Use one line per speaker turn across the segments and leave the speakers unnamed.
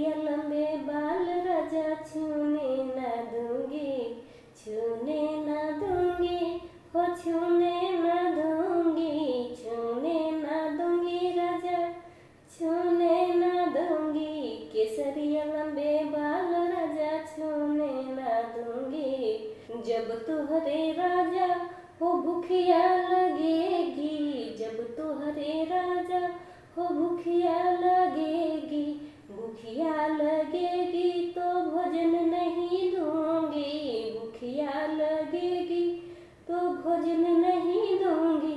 केसरिया लंबे बाल राजा छूने न दूंगी, छूने न दूंगी, हो छूने न दूंगी, छूने न दूंगी राजा, छूने न दूंगी। केसरिया लंबे बाल राजा छूने न दूंगी। जब तुहरे राजा हो भूखिया लगेगी, जब तुहरे राजा हो भूखिया लगेगी, भूखिया लगेगी तो भोजन नहीं दूंगी, भूखिया लगेगी तो भोजन नहीं दूंगी।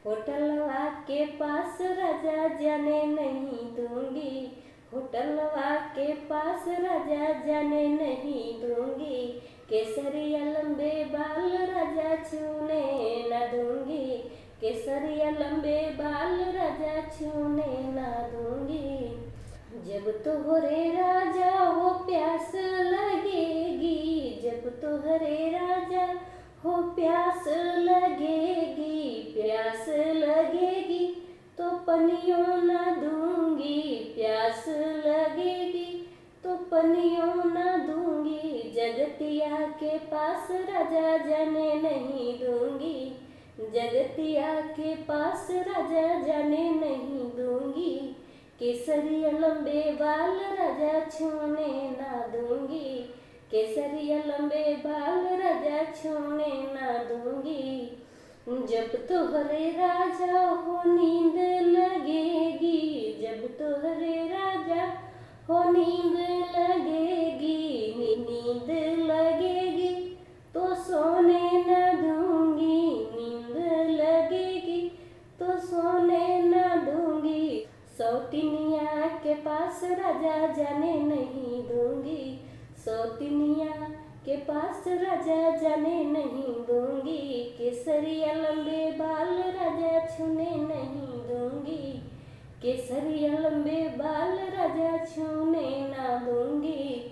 होटलवा के पास राजा जाने नहीं दूंगी, होटलवा के पास राजा जाने नहीं दूंगी। केसरिया लंबे बाल राजा छूने न दूंगी, केसरिया लंबे बाल राजा छूने न दूंगी। जब तोहरे राजा हो प्यास लगेगी, जब तोहरे राजा हो प्यास लगेगी, प्यास लगेगी तो पनियों न दूंगी, प्यास लगेगी तो पनियों न दूंगी। जगतिया के पास राजा जाने नहीं दूंगी, जगतिया के पास राजा जाने नहीं दूंगी। केसरिया लंबे बाल राजा छूने ना दूंगी, केसरिया लंबे बाल राजा छूने ना दूंगी। जब तोहरे राजा हो नींद लगेगी, जब तोहरे राजा हो नींद लगेगी, नींद लगेगी तो सोने न दूंगी, नींद लगेगी तो सोने न दूंगी। सौतिनिया के पास राजा जाने नहीं दूंगी, सौतिनिया के पास राजा जाने नहीं दूंगी। केसरिया लंबे बाल राजा छूने नहीं दूंगी, केसरिया लंबे बाल राजा छूने ना दूंगी।